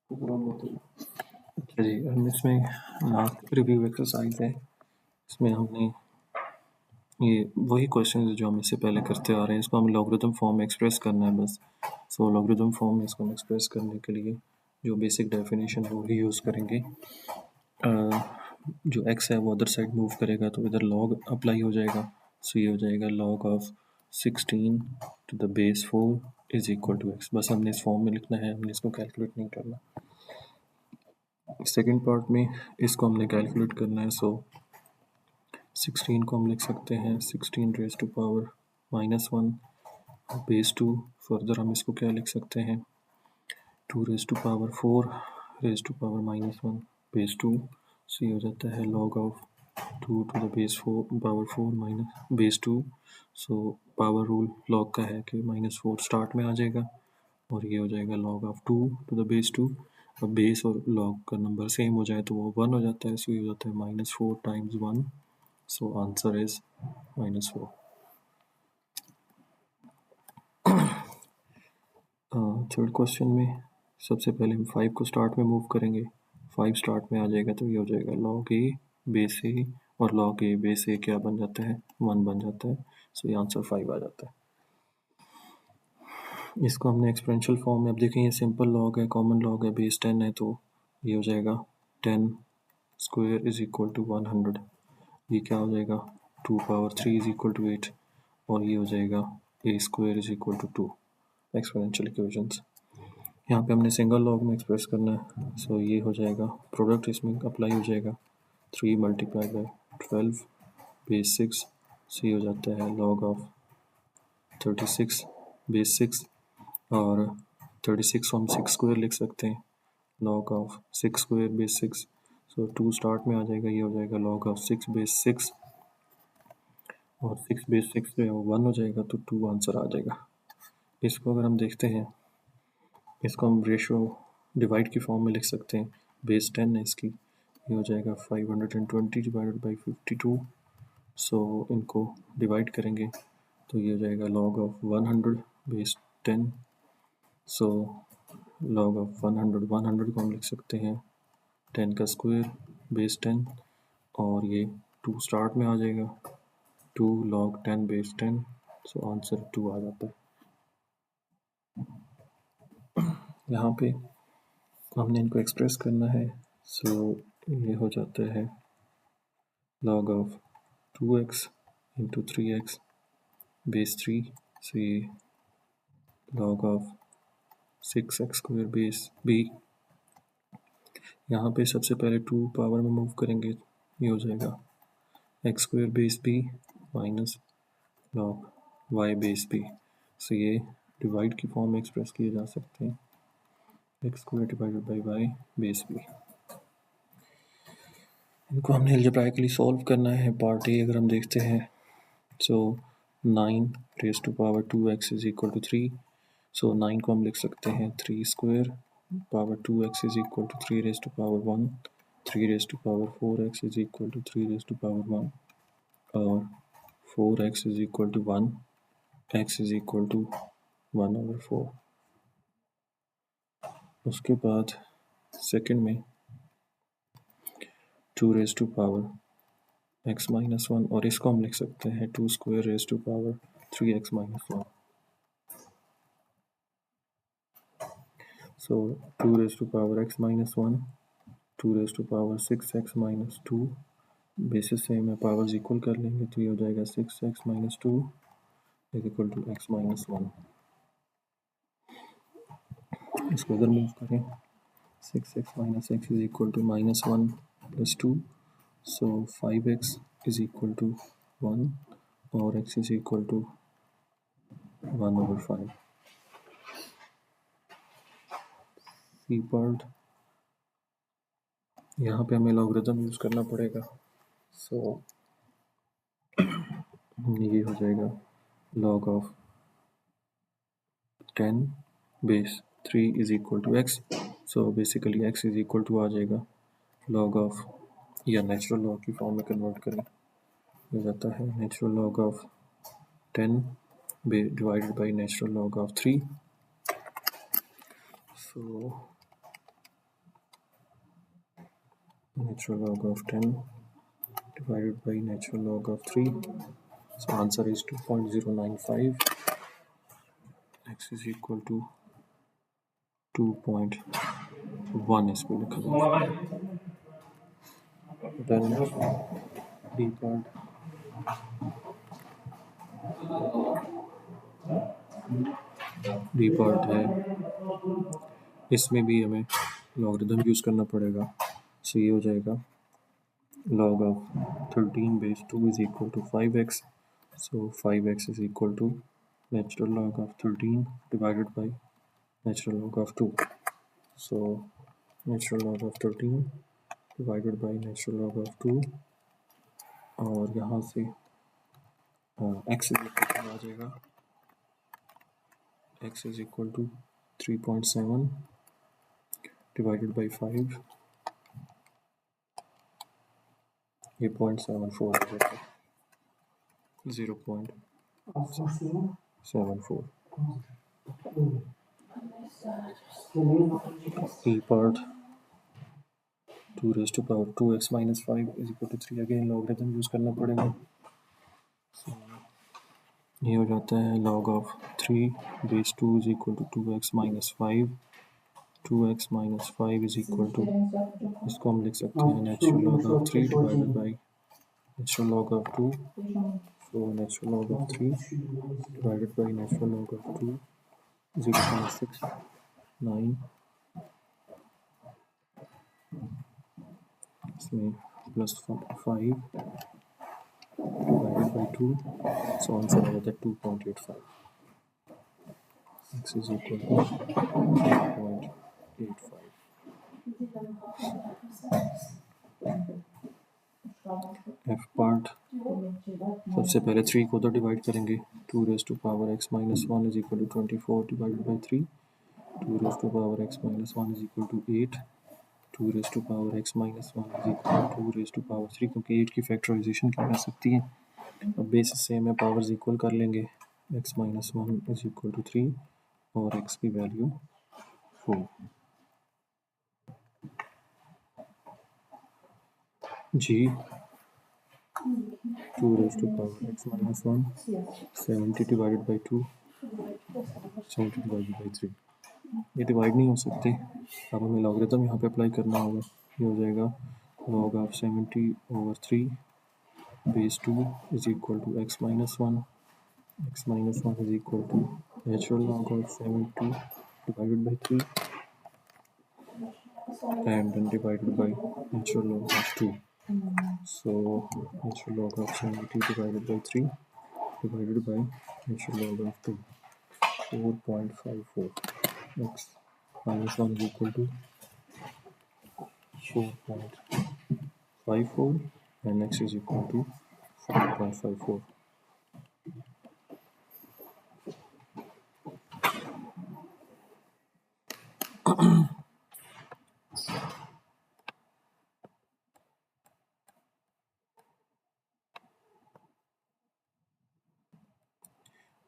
अच्छा जी, हम इसमें लास्ट रिव्यू एक्सरसाइज है। इसमें हमने ये वही क्वेश्चन जो हम इससे पहले करते आ रहे हैं, इसको हम लॉगरिथम फॉर्म में एक्सप्रेस करना है बस। सो लॉगरिथम फॉर्म में इसको हम एक्सप्रेस करने के लिए जो बेसिक डेफिनेशन है वही यूज़ करेंगे। जो x है वो अदर साइड मूव करेगा तो इधर log अप्लाई हो जाएगा। सो ये हो जाएगा log of 16 to the base 4 is equal to x। बस हमने इस फॉर्म में लिखना है, हमने इसको कैलकुलेट नहीं करना। सेकेंड पार्ट में इसको हमने कैलकुलेट करना है। सो 16 को हम लिख सकते हैं 16 raise to power -1 base 2। Further हम इसको क्या लिख सकते हैं 2 raise to power 4 raise to power -1 base 2। So ये हो जाता है log of 2 to the base 4 power 4 minus base 2। So power rule log का है कि -4 स्टार्ट में आ जाएगा और ये हो जाएगा log of 2 to the base 2। अब बेस और log का नंबर सेम हो जाए तो वो 1 हो जाता है। सो ये हो जाता है -4 times 1। So answer is -4। Third question में सबसे पहले हम 5 को स्टार्ट में मूव करेंगे। 5 स्टार्ट में आ जाएगा तो ये हो जाएगा log a बेस a, और log a बेस a क्या बन जाता है 1 बन जाता है। सो ये आंसर 5 आ जाता है। इसको हमने एक्सपोनेंशियल फॉर्म में, अब देखें ये सिंपल लॉग है, कॉमन लॉग है, बेस 10 है तो ये हो जाएगा 10 स्क्वायर इज इक्वल टू 100। ये क्या हो जाएगा 2 पावर 3 इज इक्वल टू 8 और ये हो जाएगा a square is equal to 2। Exponential equations यहाँ पे हमने सिंगल लॉग में एक्सप्रेस करना है। सो ये हो जाएगा प्रोडक्ट इसमें अप्लाई हो जाएगा 3 मल्टीप्लाई बाई 12 बेस 6। सो ये हो जाता है log ऑफ 36 बेस 6 और 36 को हम 6 स्क्वायर लिख सकते हैं log of 6 square base 6। So 2 start में आ जाएगा, ये हो जाएगा log ऑफ 6 बेस 6 और 6 बेस 6 जो है वो 1 हो जाएगा तो 2 आंसर आ जाएगा। इसको अगर हम देखते हैं, इसको हम रेशो डिवाइड की फॉर्म में लिख सकते हैं। बेस 10 है इसकी, ये हो जाएगा 520 डिवाइडेड बाई 52। सो इनको डिवाइड करेंगे तो ये हो जाएगा log of 100 base 10। So log of 100 को हम लिख सकते हैं 10 का स्क्वायर बेस 10 और ये 2 स्टार्ट में आ जाएगा 2 log 10 बेस 10। सो आंसर 2 आ जाता है। यहाँ पे हमने इनको एक्सप्रेस करना है। सो ये हो जाता है log of 2x into 3x base 3। सो ये log of 6x square base b। यहाँ पे सबसे पहले 2 पावर में मूव करेंगे, ये हो जाएगा x square base b minus log y base b। सो ये डिवाइड की फॉर्म में एक्सप्रेस किए जा सकते हैं x square divided by y base b। इनको हमने अलजेब्राइकली सॉल्व करना है। पार्ट ए अगर हम देखते हैं so 9 raise to power 2x is equal to 3। So 9 को हम लिख सकते हैं 3 square power 2x is equal to 3 raise to power 1। 3 raise to power 4x is equal to 3 raise to power 1 और 4x is equal to 1, x is equal to 1/4। उसके बाद second में 2 raise to power x minus 1 और इसको हम लिख सकते हैं 2 square raise to power 3x minus 1। So 2 raise to power x minus 1, 2 raise to power 6x minus 2। Basis से हमें पावर्स इक्वल कर लेंगे तो ये हो जाएगा 6x minus 2 is equal to x minus 1। इसको अगर मूव करें 6x minus x is equal to minus 1 plus 2। So 5x is equal to 1 और x is equal to 1/5। C part यहाँ पे हमें लॉगरिथम यूज़ करना पड़ेगा। सो ये हो जाएगा log of 10 base 3 is equal to x। So basically x is equal to आ जाएगा log ऑफ, या नेचुरल लॉग की फॉर्म में कन्वर्ट करें, हो जाता है natural log of 10 divided by natural log of 3। So natural log of 10 divided by natural log of 3. So answer is 2.095. X is equal to 2.1 is लिखा जाए. Then D part है, इसमें भी हमें लॉगरिथम यूज़ करना पड़ेगा. सो ये हो जाएगा log of 13 base 2 is equal to 5x. So 5x is equal to natural log of 13 divided by natural log of 2. So natural log of 13 divided by natural log of 2, और यहाँ से x is equal to आ जाएगा, x is equal to 3.7 divided by 5, ये 0.74 हो जाता है, 0.74. E part 2 raised to power 2x minus 5 is equal to 3. Again logarithm use करना पड़ेगा. ये हो जाता है log of 3 base 2 is equal to 2x minus 5. 2x minus 5 is equal to, इसको हम लिख सकते हैं natural log of 3 divided by natural log of 2. So natural log of 3 divided by natural log of 2, 0.69. इसमें plus 5 divided by 2, so answer आ जाता है 2.85. X is equal to 2.85. F part, सबसे पहले 3 को तो डिवाइड करेंगे. 2 raised to power x minus 1 is equal to 24 divided by 3. 2 raised to power x minus 1 is equal to 8. 2 raised to power x minus 1 is equal to 2 raised to power 3, क्योंकि 8 की factorisation की जा सकती है. अब basis same है, powers equal कर लेंगे. x minus 1 is equal to 3 और x की value 4. G 2 raised to power x minus 1, 70 divided by 2, 70 divided by 3. ये डिवाइड नहीं हो सकते. अब हमें लॉगरिथम यहाँ पे अप्लाई करना होगा. ये हो जाएगा log of 70/3 base 2 is equal to x minus 1. X minus 1 is equal to natural log of 70 divided by 3 and then divided by natural log of 2. So natural log of 70 divided by 3 divided by natural log of 2, 4.54. X minus 1 is equal to 4.54 and x is equal to 4.54.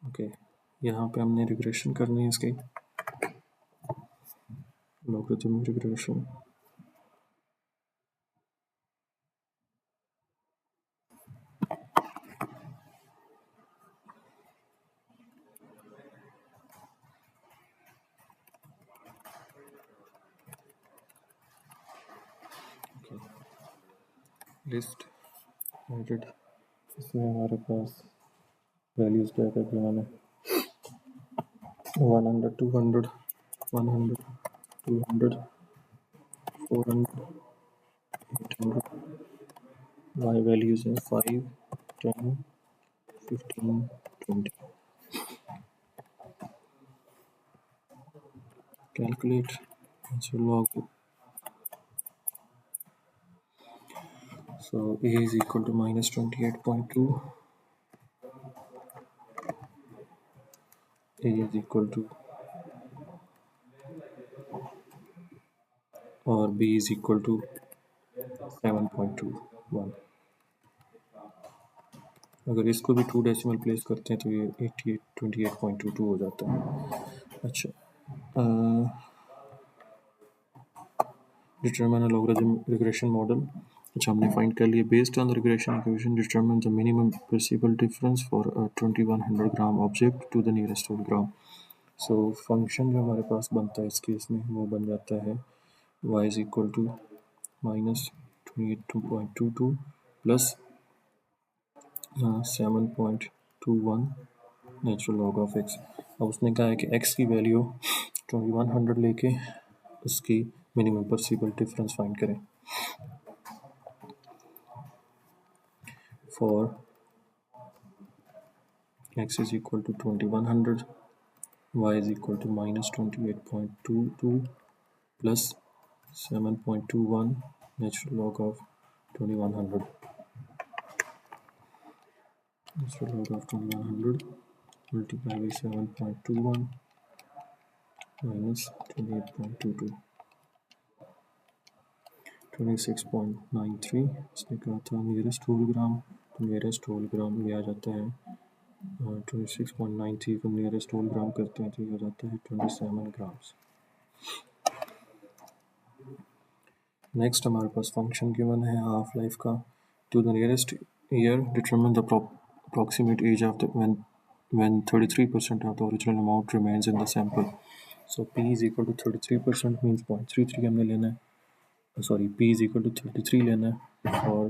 Okay, यहाँ पे हमने regression करनी है इसकी, logarithm regression. List edit, इसमें हमारे पास values क्या क्या दिया मैंने, 100, 200, 100, 200, 400, 800. y वैल्यूज़ हैं 5, 10, 15, 20. Calculate log. So a is equal to minus 28.2. A is equal to, और b is equal to 7.21. अगर इसको भी 2 डेसिमल प्लेस करते हैं तो ये 28.22 हो जाता है. अच्छा, डिटरमिन लॉगरिथम रिग्रेशन मॉडल। अच्छा, हमने फाइंड कर लिया based on the regression equation determine the minimum perceptible difference for 2100 gram object to the nearest whole gram. So function जो हमारे पास बनता है इस केस में वो बन जाता है y is equal to minus 22.22 plus 7.21 natural log of x। अब उसने कहा है कि x की वैल्यू 2100 लेके उसकी मिनिमम परसिबल डिफरेंस फाइंड करें। For x is equal to 2100, y is equal to minus 28.22 plus 7.21 natural log of 2100. Natural log of 2100 multiplied by 7.21 minus 28.22 26.93। इसने कहा था नियरेस्ट होल ग्राम, तो नियरेस्ट होल ग्राम ये आ जाता है 26.93 को नियरेस्ट होल ग्राम करते हैं तो ये आ जाता है 27 ग्राम्स। नेक्स्ट हमारे पास फंक्शन गिवन है हाफ लाइफ का। To the nearest year determine the approximate age of the when 33% of the original amount remains in the sample. So p is equal to 33% means 0.33 हमने लेना है, sorry p is equal to 33 लेना है। और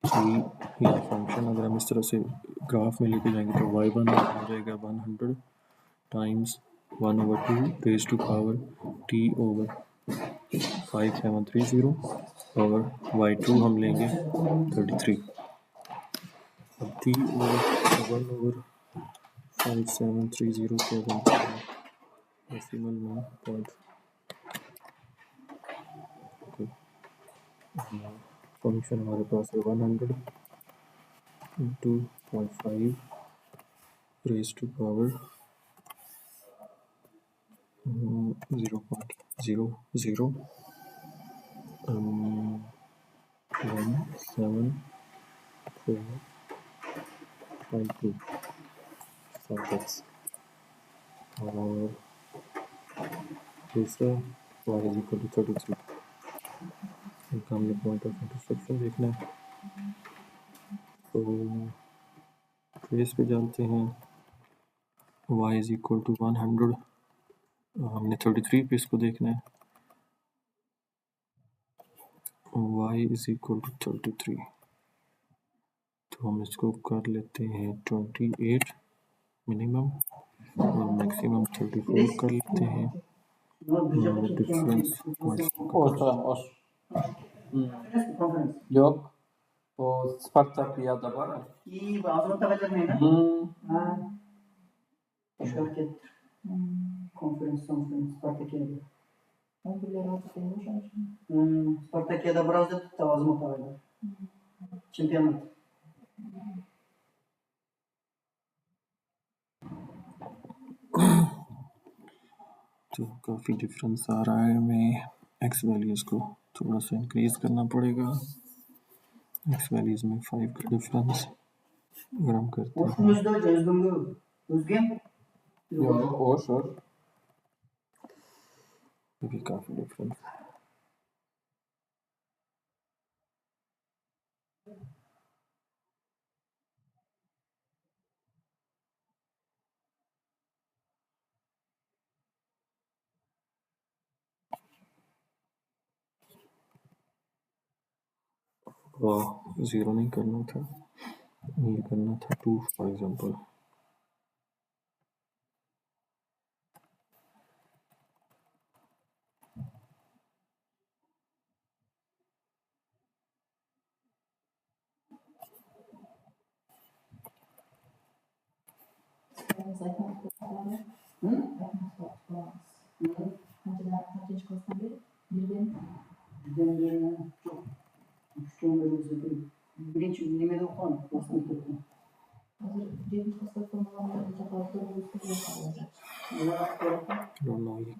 ये function अगर हम इस तरह से ग्राफ में लेके जाएंगे तो y1 हो जाएगा 100 times 1/2 raise to power t over 5730 और y2 हम लेंगे 33। अब t ओवर 1 ओवर 5730 के डेसिमल में पॉइंट फंक्शन हमारे पास है 100 into 0.5 raise to power 0.00 17.452 x और दूसरा y इज इक्वल टू 33। इनका हमने पॉइंट ऑफ इंटरसेक्शन देखना है, तो ट्रेस पे जानते हैं y इज इक्वल टू 100, हमने 33 पे इसको देखना है, y इज इक्वल टू 33, तो हम इसको कर लेते हैं 28 मिनिमम और मैक्सिमम 34 कर लेते हैं। Difference Yok. O Spartakya'da var ya. İyi, ağzına takacak mıyım? Ha. Şirket. Konferans. Spartakya'da. Spartakya'da biraz da ağzıma takacak. Çempiyonat. तो काफ़ी डिफरेंस आ रहा है, हमें एक्स वैल्यूज़ को थोड़ा सा इंक्रीज़ करना पड़ेगा। एक्स वैल्यूज़ में 5 का डिफरेंस अगर हम करते हैं Yok, hoş. ये भी काफ़ी डिफरेंस। ज़ीरो नहीं करना था, ये करना था 2 for example. Birinci limede olan basın tuttum. ये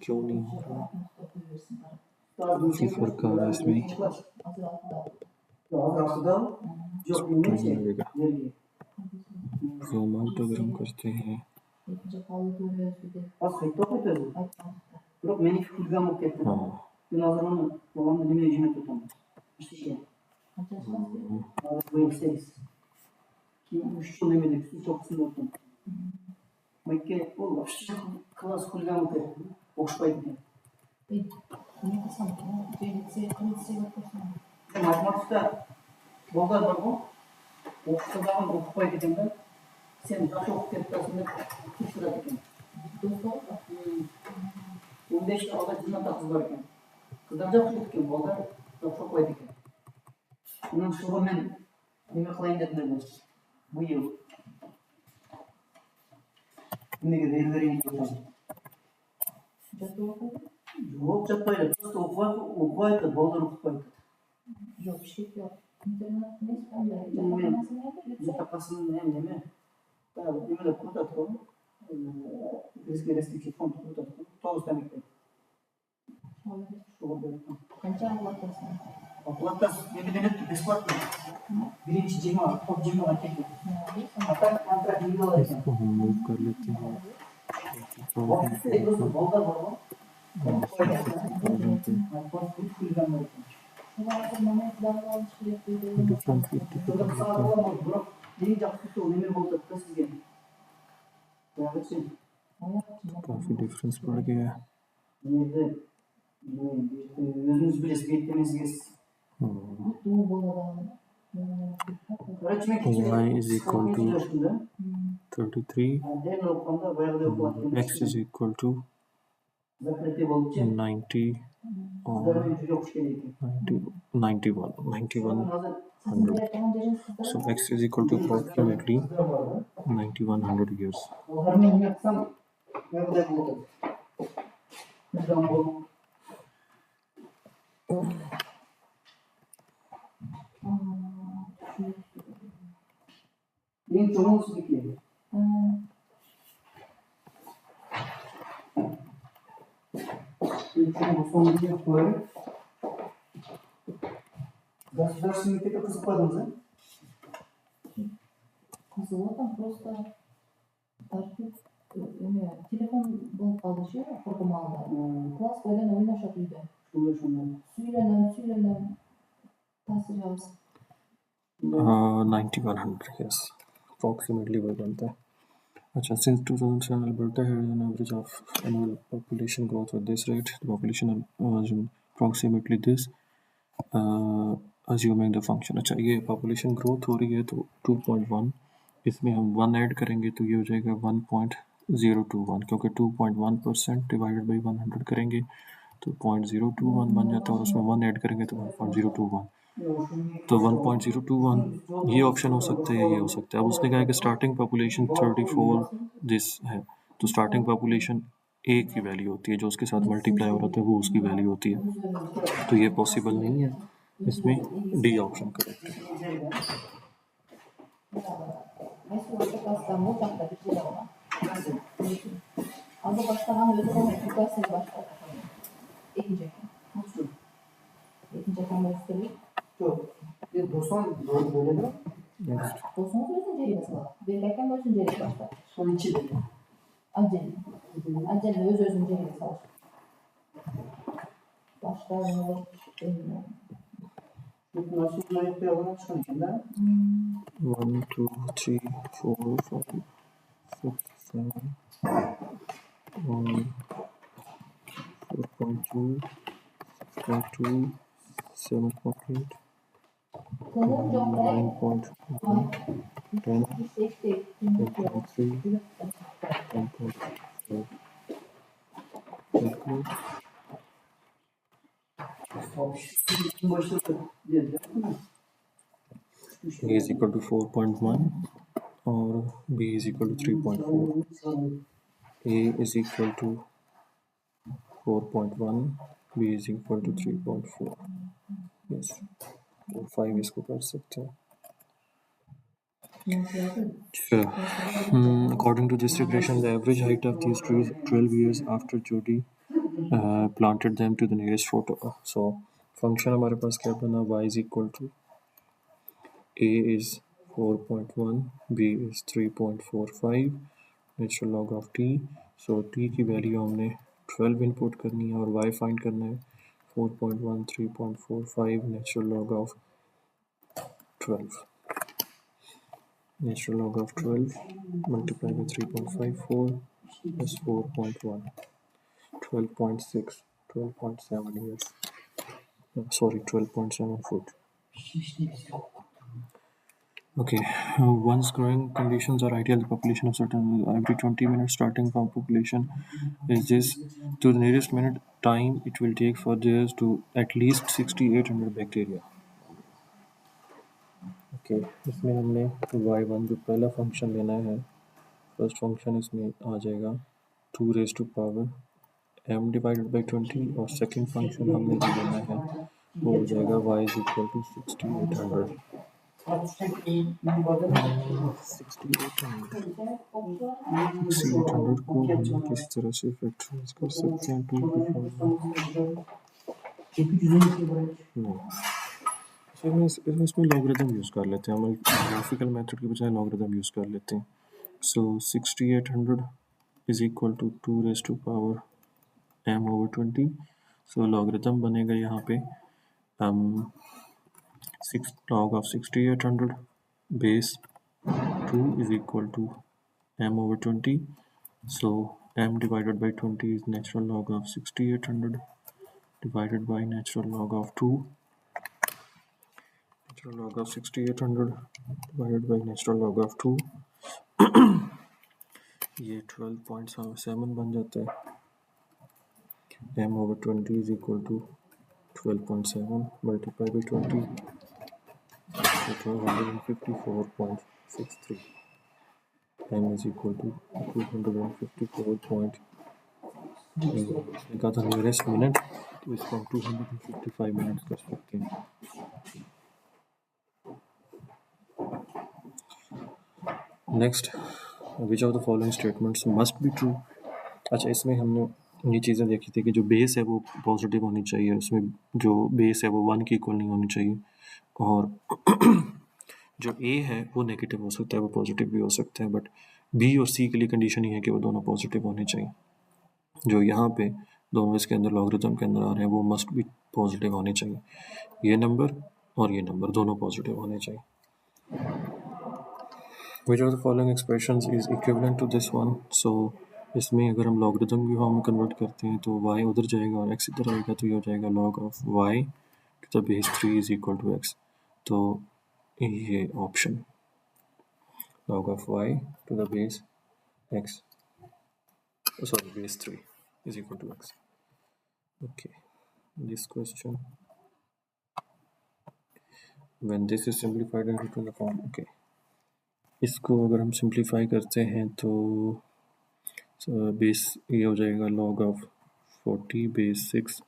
क्यों नहीं हो रहा, काफ़ी फर्क आ रहा है इसमें। जूम आउट अगर हम करते हैं हाँ Ben o zaman babamla demeye hizmet tutamam. İşte şey. Bu yükseliz. Ki 3 yıl demedik. Su çok sınır oldum. Mekke o вообще класс хулиганов оқышпайды екен. Математикада балдар бар ғой оқыса дағы оқытпайды екен да сен жақсы оқып кетіп тұрсың деп тексереді екен. 15 балда 20 қыз бар екен. Қыздар жақсы оқиды екен, балдар жақсы оқымайды екен. Оның жылы мен неме қылайын дедім де биыл неге берілерін айтамын. Жоқ, жатпайды. Просто оқымайды, балдар оқытпайды. Жоқ, шек жоқ. Интернет емес қандай? Жатақасын неме? Немелер құртады ғой. Ресурсный фонд құртады ғой. 9 мектеп. Қанша оплатасы? Оплатасы немеден өтті, бесплатно. Бірінші 20, топ 20-ға келді. А так контракт не алар екен. Move कर लेते हैं Уақытта просто балдар бар ғой. different 50 Бірақ ең жақсы сол неме болды да сізге. काफी डिफरेंस पड़ गया है өзіңіз білесіз беттемеңіз y is equal to 33 x is equal to 90 or 91 100. So x is equal to approximately 9100 years. Ең жоғын сіздікі. Ең жоғын соңғы деп қойып. Государственный мектепке қызықпадыңыз, а? Қызығым просто тәртіп телефон болып қалды ше, құрбымалда. Класс бойдан ойнашат үйде. Шындай. Сөйленем, тасыр жауыз. 9100, yes, approximately वही बनता है. अच्छा, since 2007 Alberta had an average of annual population growth at this rate. The population was approximately this, assuming the function. अच्छा, ये population growth हो रही है तो 2.1, इसमें हम 1 ऐड करेंगे तो ये हो जाएगा 1.021, क्योंकि 2.1% डिवाइडेड बाई 100 करेंगे तो 0.021 बन जाता है और उसमें 1 ऐड करेंगे तो 1.021. तो 1.021 ये ऑप्शन हो सकता है या ये हो सकता है. अब उसने कहा है कि स्टार्टिंग पॉपुलेशन 34 दिस है, तो स्टार्टिंग पॉपुलेशन ए की वैल्यू होती है, जो उसके साथ मल्टीप्लाई हो रहा है वो उसकी वैल्यू होती है, तो ये पॉसिबल नहीं है. इसमें डी ऑप्शन करेक्ट है. Жоқ. Досың бөледі ме? Досыңыз өзін жері басылады. Белгілерken өзін жері басылады. Соның içinde. Отдельно öz-özünü жері салады. Başka ne olur bilmiyorum. Nasıl ayakta yalan çıkan eкен да? 1 2 3 4 5 6 7 4.2 6.2 7.8 9.1 10 8.3 10.4. Calculate. Kim başladı dedi. A is equal to 4.1 or B is equal to 3.4. A is equal to 4.1, B is equal to 3.4. Yes, 5 इसको कर सकते हैं. According to this regression, the average height of these trees 12 years after Jody planted them to the nearest photo. So function हमारे पास क्या बना? Y is equal to A is 4.1, B is 3.45, natural log of t. So t की value हमने 12 input करनी है और y find करना है. 4.1 3.45 natural log of 12. Natural log of 12 multiplied by 3.54 plus 4.1 12.6 12.7 years. Sorry, 12.7 foot. Okay, once growing conditions are ideal, the population of certain every 20 minutes starting from population is this to the nearest minute time it will take for this to at least 6800 bacteria. Okay इसमें हमने y1 जो पहला function लेना है, first function इसमें आ जाएगा 2 raise to power m divided by 20 और सेकंड फंक्शन हमने जो लेना है वो हो जाएगा y इज इक्वल टू 6800 को हम किसी तरह से फैक्टराइज कर सकते हैं 2 की पावर इसमें लॉगरिथम यूज़ कर लेते हैं, हम ग्राफिकल मेथड की बजाय लॉगरिथम यूज़ कर लेते हैं. So 6800 is equal to 2 raise to power m over 20. So logarithm बनेगा यहाँ पे 6 log of 6800 base 2 is equal to m over 20. So m divided by 20 is natural log of 6800 divided by natural log of 2. Natural log of 6800 divided by natural log of 2. ये 12.7 बन जाता है. m over 20 is equal to 12.7 multiplied by 20, so 154.63. m is equal to 254. इसने कहा था nearest minute, तो इसको हम 255 मिनट्स कर सकते हैं. Next, which of the following statements must be true. अच्छा, इसमें हमने ये चीज़ें देखी थी कि जो बेस है वो पॉजिटिव होनी चाहिए, उसमें जो बेस है वो 1 की इक्वल नहीं होनी चाहिए, और जो ए है वो नेगेटिव हो सकता है, वो पॉजिटिव भी हो सकता है, बट बी और सी के लिए कंडीशन ही है कि वो दोनों पॉजिटिव होने चाहिए. जो यहाँ पे दोनों इसके अंदर लॉगरिथम के अंदर आ रहे हैं वो मस्ट भी पॉजिटिव होने चाहिए. ये नंबर और ये नंबर दोनों पॉजिटिव होने चाहिए. Which of the following expressions is equivalent to this one? So इसमें अगर हम लॉगरिथम की फॉर्म में कन्वर्ट करते हैं तो y उधर जाएगा और x इधर आएगा, तो ये हो जाएगा log of y to the base 3 is equal to x. तो ये option log of y to the base x, sorry, base 3 is equal to x. Okay, this question, when this is simplified and written in the form, okay, इसको अगर हम simplify करते हैं तो base ये हो जाएगा log of 40 बेस 6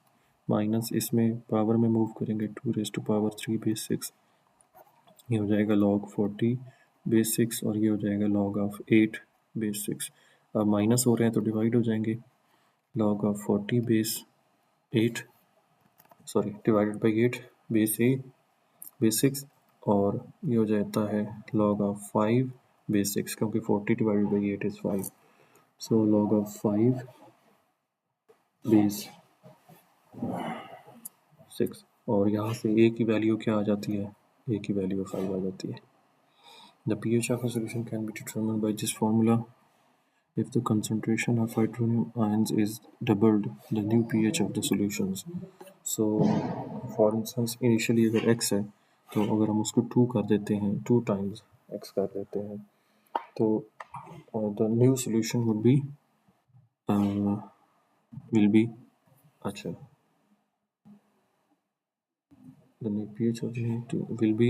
माइनस इसमें पावर में मूव करेंगे 2 रेज टू पावर 3 बेस 6, ये हो जाएगा log 40 बेस 6 और ये हो जाएगा log of 8 बेस 6. अब माइनस हो रहे हैं तो डिवाइड हो जाएंगे. log of 40 base 8 sorry divided by 8 base 6 और ये हो जाता है log of 5 बेस 6, क्योंकि 40 divided by 8 is 5. So log of 5 base 6 और यहाँ से a की वैल्यू क्या आ जाती है, a की वैल्यू 5 आ जाती है. The pH of a solution can be determined by this formula. If the concentration of hydronium ions is doubled, the new pH of the solutions. So for instance initially अगर x है तो अगर हम उसको 2 कर देते हैं, 2 times x कर देते हैं, तो the new solution would be will be अच्छा the new pH of the will be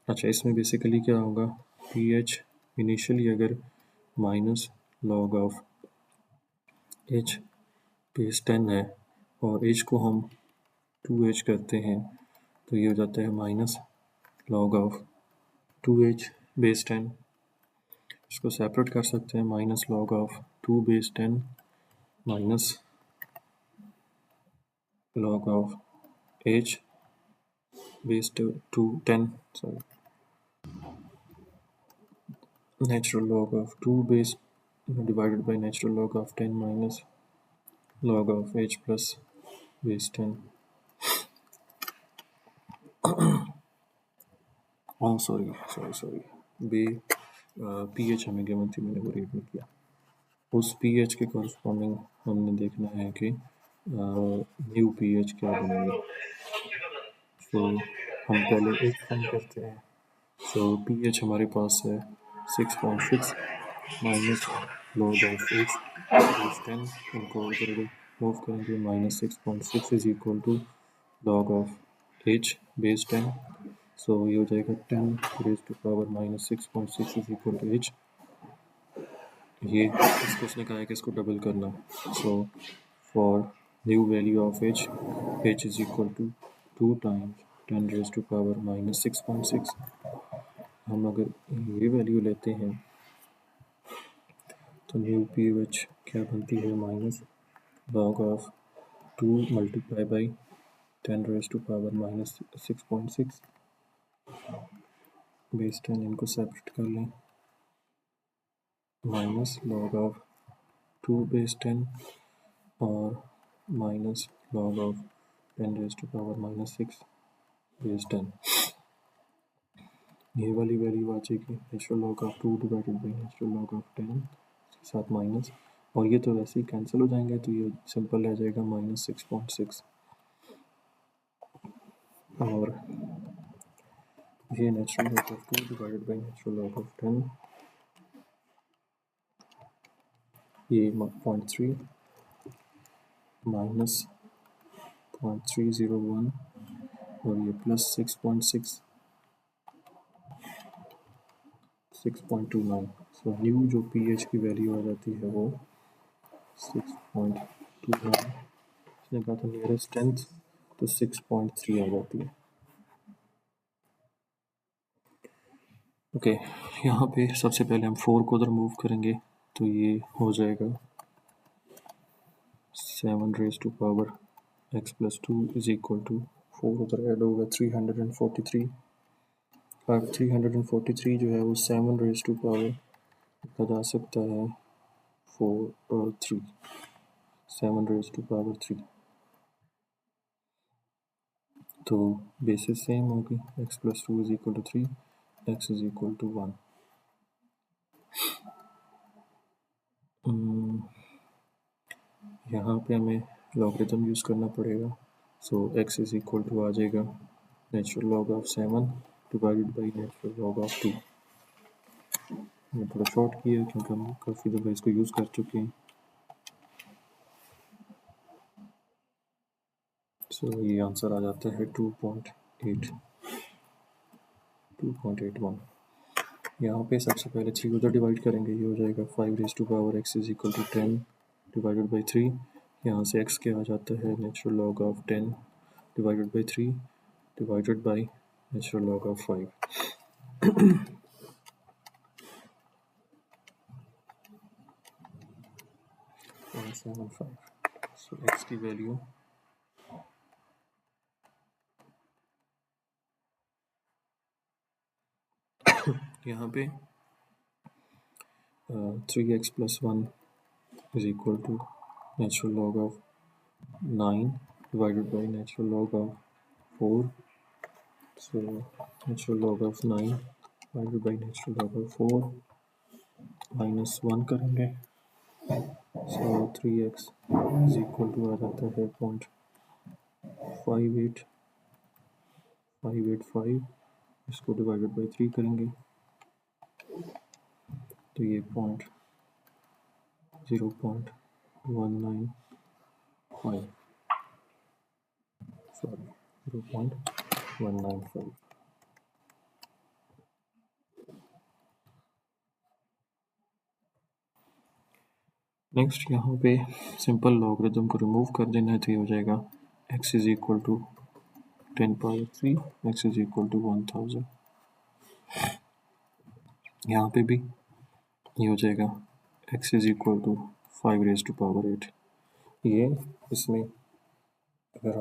अच्छा इसमें बेसिकली क्या होगा, pH इनिशियली अगर minus log of h base 10 है और h को हम 2h करते हैं तो ये हो जाता है minus log of 2h base 10. इसको सेपरेट कर सकते हैं, minus log of 2 base 10 minus log of h base 2 10, sorry natural log of 2 base divided by natural log of 10 minus log of h plus base 10 sorry bay pH हमें given थी, मैंने वो read नहीं किया। उस पीएच के corresponding हमने देखना है कि न्यू पीएच क्या बनेगी। तो हम पहले एच फाइंड करते हैं। सो पीएच हमारे पास है 6.6 minus log of H base 10, इनको इधर मूव करेंगे। Minus 6.6 is equal to log of H base 10, so ये हो जाएगा 10 raise to power minus 6.6 is equal to H. ये इसको उसने कहा है कि इसको डबल करना। So for new value of H is equal to 2 times 10 raise to power minus 6.6। हम अगर ये वैल्यू लेते हैं तो न्यू पी एच क्या बनती है, minus log of 2 multiply by 10 raise to power minus 6.6 base 10, इनको सेपरेट कर लें। माइनस लॉग ऑफ 2 बेस 10 और minus log of 10 raise to power minus 6 base 10। ये वाली वैल्यू आ जाएगी natural log of 2 divided by natural log of 10 के साथ माइनस, और ये तो वैसे ही कैंसिल हो जाएंगे, तो ये सिंपल रह जाएगा माइनस 6.6। और ये natural log of 2 divided by natural log of 10, ये 0.3 माइनस 0.301 और ये प्लस 6.6 6.29। सो न्यू जो पीएच की वैल्यू आ जाती है वो 6.29। इसने कहा था नियरेस्ट 10th, तो 6.3 आ जाती है। ओके, यहाँ पे सबसे पहले हम 4 को उधर मूव करेंगे, तो ये हो जाएगा 7 raise to power x plus 2 is equal to 4 उधर ऐड होगा 343। अब 343 जो है वो 7 रेज टू पावर बता सकता है 4 और 3, 7 रेज टू पावर 3। तो बेसिस सेम होगी, x plus 2 is equal to 3, x is equal to 1। यहाँ पे हमें लॉगरिथम यूज़ करना पड़ेगा। So x is equal to आ जाएगा natural log of 7 divided by natural log of 2। मैं थोड़ा शॉर्ट किया क्योंकि हम काफ़ी दफ़ा इसको यूज़ कर चुके हैं। सो ये आंसर आ जाता है 2.81। यहाँ पे सबसे पहले 3 उधर डिवाइड करेंगे, ये हो जाएगा 5 raise to power x is equal to 10 divided by 3। यहाँ से x क्या आ जाता है, natural log of 10 divided by 3 divided by natural log of 5। 0.75। So x की वैल्यू यहाँ पे 3x plus 1 is equal to natural log of 9 divided by natural log of 4। So natural log of 9 divided by natural log of 4 minus 1 करेंगे। सो 3x is equal to आ जाता है 0.585। इसको divided by 3 करेंगे तो ये 0.195, सॉरी 0.195। नेक्स्ट यहाँ पे सिंपल लॉगरिथम को रिमूव कर देना है, तो ये हो जाएगा x is equal to 10 power 3, x is equal to 1000। यहाँ पे भी ये हो जाएगा x is equal to 5 raise to power 8। ये इसमें अगर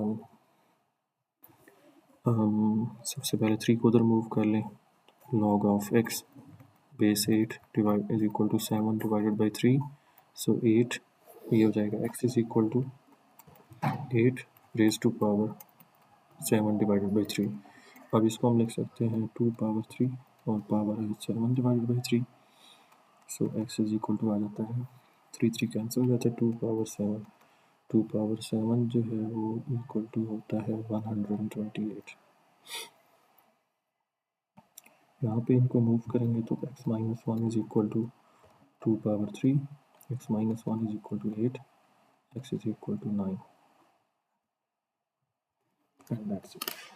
हम सबसे पहले 3 को उधर मूव कर लें, log of x base 8 divide is equal to 7 divided by 3। So 8 ये हो जाएगा x is equal to 8 raise to power 7 divided by 3। अब इसको हम लिख सकते हैं 2 पावर 3 और पावर है 7 divided by 3। So x is equal to आ जाता है 3 कैंसिल हो जाता है 2 पावर 7। 2 पावर 7 जो है वो इक्वल टू होता है 128। यहाँ पे इनको मूव करेंगे तो x minus 1 is equal to 2 power 3, x minus 1 is equal to 8, x is equal to 9 and that's it।